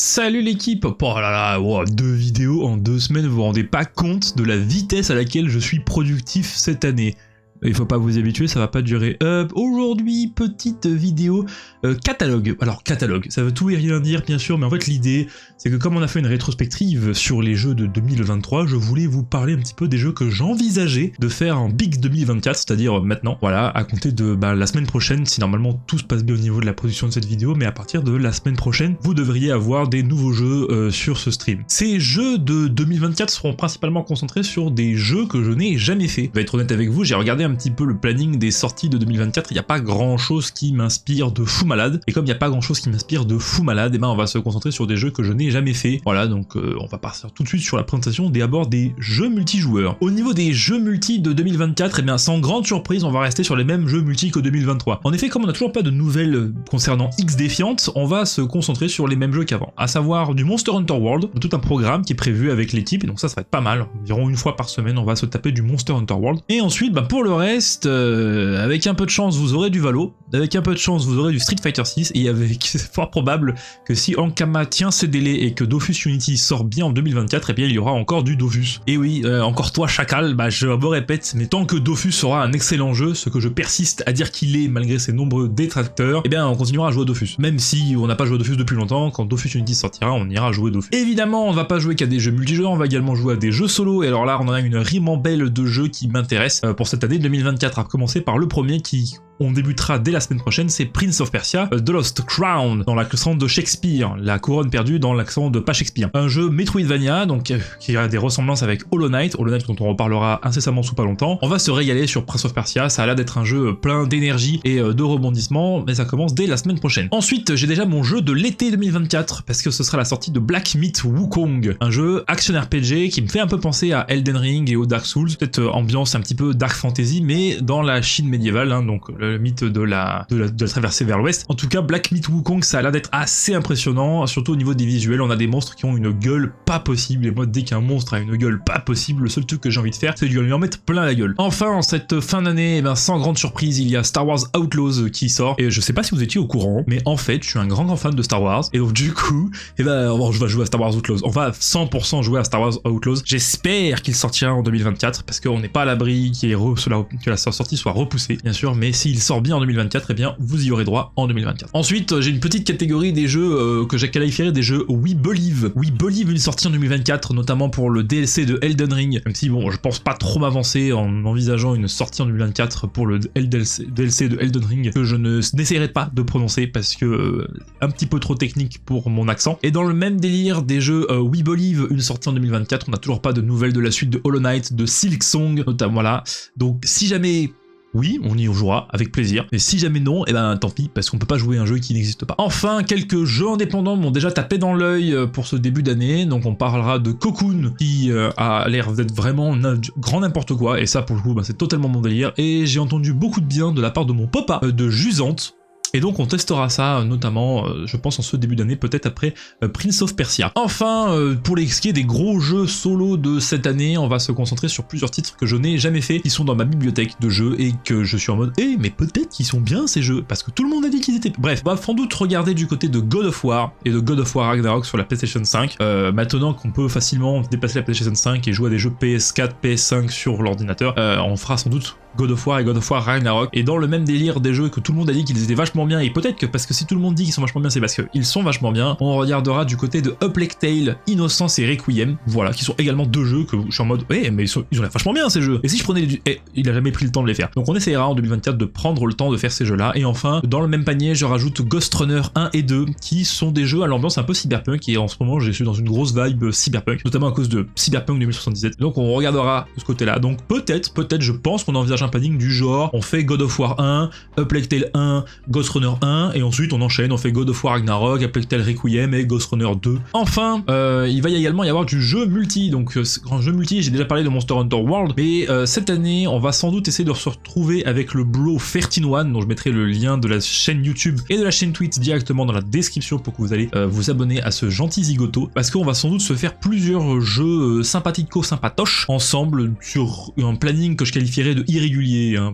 Salut l'équipe. Oh là là, wow, 2 vidéos en 2 semaines, vous vous rendez pas compte de la vitesse à laquelle je suis productif cette année. Il faut pas vous y habituer, ça va pas durer. Aujourd'hui, petite vidéo catalogue. Alors catalogue, ça veut tout et rien dire bien sûr, mais en fait l'idée c'est que comme on a fait une rétrospective sur les jeux de 2023, je voulais vous parler un petit peu des jeux que j'envisageais de faire en Big 2024, c'est-à-dire maintenant, voilà, à compter de la semaine prochaine, si normalement tout se passe bien au niveau de la production de cette vidéo, mais à partir de la semaine prochaine, vous devriez avoir des nouveaux jeux sur ce stream. Ces jeux de 2024 seront principalement concentrés sur des jeux que je n'ai jamais fait. Je vais être honnête avec vous, j'ai regardé un petit peu le planning des sorties de 2024, il n'y a pas grand chose qui m'inspire de fou malade, et comme il n'y a pas grand chose qui m'inspire de fou malade, et ben on va se concentrer sur des jeux que je n'ai jamais fait. Voilà, donc on va partir tout de suite sur la présentation d'abord des jeux multijoueurs. Au niveau des jeux multi de 2024, et bien sans grande surprise, on va rester sur les mêmes jeux multi que 2023. En effet, comme on n'a toujours pas de nouvelles concernant X Defiant, on va se concentrer sur les mêmes jeux qu'avant, à savoir du Monster Hunter World, tout un programme qui est prévu avec l'équipe, et donc ça va être pas mal, environ une fois par semaine on va se taper du Monster Hunter World. Et ensuite, pour le reste, avec un peu de chance vous aurez du Valo, avec un peu de chance vous aurez du Street Fighter 6, et avec c'est fort probable que si Ankama tient ses délais et que Dofus Unity sort bien en 2024, et bien il y aura encore du Dofus. Et oui, encore toi Chacal, je me répète, mais tant que Dofus sera un excellent jeu, ce que je persiste à dire qu'il est malgré ses nombreux détracteurs, et bien on continuera à jouer à Dofus. Même si on n'a pas joué à Dofus depuis longtemps, quand Dofus Unity sortira, on ira jouer Dofus. Évidemment, on va pas jouer qu'à des jeux multijoueurs, on va également jouer à des jeux solo, et alors là on en a une ribambelle de jeux qui m'intéressent pour cette année 2024, à commencer par le premier qui on débutera dès la semaine prochaine, c'est Prince of Persia, The Lost Crown, dans l'accent de Shakespeare, la couronne perdue dans l'accent de pas Shakespeare. Un jeu Metroidvania, donc qui a des ressemblances avec Hollow Knight dont on reparlera incessamment sous pas longtemps. On va se régaler sur Prince of Persia, ça a l'air d'être un jeu plein d'énergie et de rebondissements, mais ça commence dès la semaine prochaine. Ensuite, j'ai déjà mon jeu de l'été 2024, parce que ce sera la sortie de Black Myth Wukong, un jeu action RPG qui me fait un peu penser à Elden Ring et au Dark Souls, peut-être ambiance un petit peu Dark Fantasy, mais dans la Chine médiévale, donc le mythe de la traversée vers l'ouest. En tout cas, Black Myth Wukong, ça a l'air d'être assez impressionnant, surtout au niveau des visuels. On a des monstres qui ont une gueule pas possible, et moi dès qu'un monstre a une gueule pas possible, le seul truc que j'ai envie de faire, c'est de lui en mettre plein la gueule. Enfin, en cette fin d'année, sans grande surprise, il y a Star Wars Outlaws qui sort, et je sais pas si vous étiez au courant, mais en fait, je suis un grand fan de Star Wars, et donc du coup, je vais jouer à Star Wars Outlaws. On va 100% jouer à Star Wars Outlaws. J'espère qu'il sortira en 2024, parce qu'on n'est pas à l'abri que la sortie soit repoussée, bien sûr, mais s'il sort bien en 2024, et bien vous y aurez droit en 2024. Ensuite, j'ai une petite catégorie des jeux que j'ai qualifié des jeux We Believe. We Believe une sortie en 2024, notamment pour le DLC de Elden Ring, même si bon, je pense pas trop m'avancer en envisageant une sortie en 2024 pour le DLC de Elden Ring, que je n'essaierai pas de prononcer parce que un petit peu trop technique pour mon accent. Et dans le même délire des jeux We Believe, une sortie en 2024, on n'a toujours pas de nouvelles de la suite de Hollow Knight, de Silksong, notamment, voilà. Donc si jamais oui, on y jouera avec plaisir. Et si jamais non, tant pis, parce qu'on peut pas jouer un jeu qui n'existe pas. Enfin, quelques jeux indépendants m'ont déjà tapé dans l'œil pour ce début d'année. Donc on parlera de Cocoon, qui a l'air d'être vraiment grand n'importe quoi. Et ça, pour le coup, c'est totalement mon délire. Et j'ai entendu beaucoup de bien de la part de mon papa de Jusante. Et donc on testera ça, notamment, je pense en ce début d'année, peut-être après Prince of Persia. Enfin, pour ce qui est des gros jeux solo de cette année, on va se concentrer sur plusieurs titres que je n'ai jamais fait, qui sont dans ma bibliothèque de jeux, et que je suis en mode, mais peut-être qu'ils sont bien ces jeux, parce que tout le monde a dit qu'ils étaient... Bref, on va sans doute regarder du côté de God of War, et de God of War Ragnarok sur la PlayStation 5, maintenant qu'on peut facilement dépasser la PlayStation 5 et jouer à des jeux PS4, PS5 sur l'ordinateur, on fera sans doute God of War et God of War Ragnarok, et dans le même délire des jeux que tout le monde a dit qu'ils étaient vachement bien, et peut-être que parce que si tout le monde dit qu'ils sont vachement bien, c'est parce qu'ils sont vachement bien, on regardera du côté de A Plague Tale, Innocence et Requiem, voilà, qui sont également deux jeux que je suis en mode, mais ils ont l'air vachement bien ces jeux, et si je prenais il a jamais pris le temps de les faire, donc on essaiera en 2024 de prendre le temps de faire ces jeux là, et enfin, dans le même panier, je rajoute Ghost Runner 1 et 2, qui sont des jeux à l'ambiance un peu cyberpunk, et en ce moment je suis dans une grosse vibe cyberpunk, notamment à cause de Cyberpunk 2077, donc on regardera de ce côté là, donc peut-être, je pense qu'on envisage un planning du genre, on fait God of War 1, A Plague Tale 1, Ghost Runner 1, et ensuite on enchaîne, on fait God of War Ragnarok, A Plague Tale Requiem et Ghost Runner 2. Enfin, il va également y avoir du jeu multi, donc en jeu multi, j'ai déjà parlé de Monster Hunter World, mais cette année, on va sans doute essayer de se retrouver avec le bro 13-1, dont je mettrai le lien de la chaîne YouTube et de la chaîne Twitch directement dans la description pour que vous allez vous abonner à ce gentil zigoto, parce qu'on va sans doute se faire plusieurs jeux sympathico-sympatoches ensemble sur un planning que je qualifierais de irrégulier,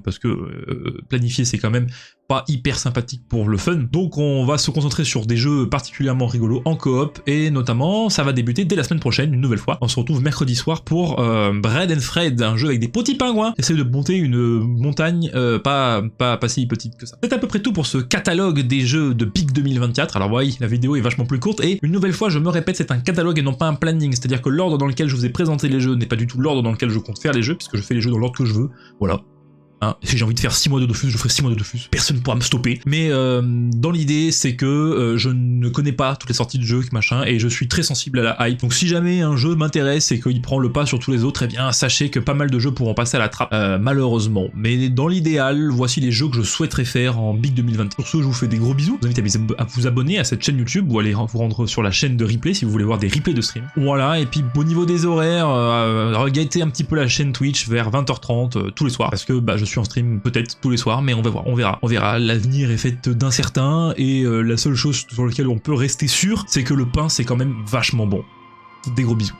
parce que planifier c'est quand même pas hyper sympathique pour le fun. Donc on va se concentrer sur des jeux particulièrement rigolos en coop, et notamment ça va débuter dès la semaine prochaine, une nouvelle fois. On se retrouve mercredi soir pour Bread and Fred, un jeu avec des petits pingouins. Essaye de monter une montagne pas si petite que ça. C'est à peu près tout pour ce catalogue des jeux de Peak 2024. Alors oui, la vidéo est vachement plus courte, et une nouvelle fois je me répète, c'est un catalogue et non pas un planning, c'est-à-dire que l'ordre dans lequel je vous ai présenté les jeux n'est pas du tout l'ordre dans lequel je compte faire les jeux, puisque je fais les jeux dans l'ordre que je veux, voilà. Hein, si j'ai envie de faire 6 mois de Dofus, je ferai 6 mois de Dofus, personne ne pourra me stopper. Mais dans l'idée, c'est que je ne connais pas toutes les sorties de jeux, machin, et je suis très sensible à la hype. Donc si jamais un jeu m'intéresse et qu'il prend le pas sur tous les autres, eh bien sachez que pas mal de jeux pourront passer à la trappe, malheureusement. Mais dans l'idéal, voici les jeux que je souhaiterais faire en Big 2020. Pour ce, je vous fais des gros bisous. Je vous invite à vous abonner à cette chaîne YouTube, ou aller vous rendre sur la chaîne de replay si vous voulez voir des replays de stream. Voilà, et puis au niveau des horaires, regardez un petit peu la chaîne Twitch vers 20h30 tous les soirs, parce que je suis en stream peut-être tous les soirs, mais on va voir, on verra. L'avenir est fait d'incertains, et la seule chose sur laquelle on peut rester sûr, c'est que le pain c'est quand même vachement bon. Des gros bisous.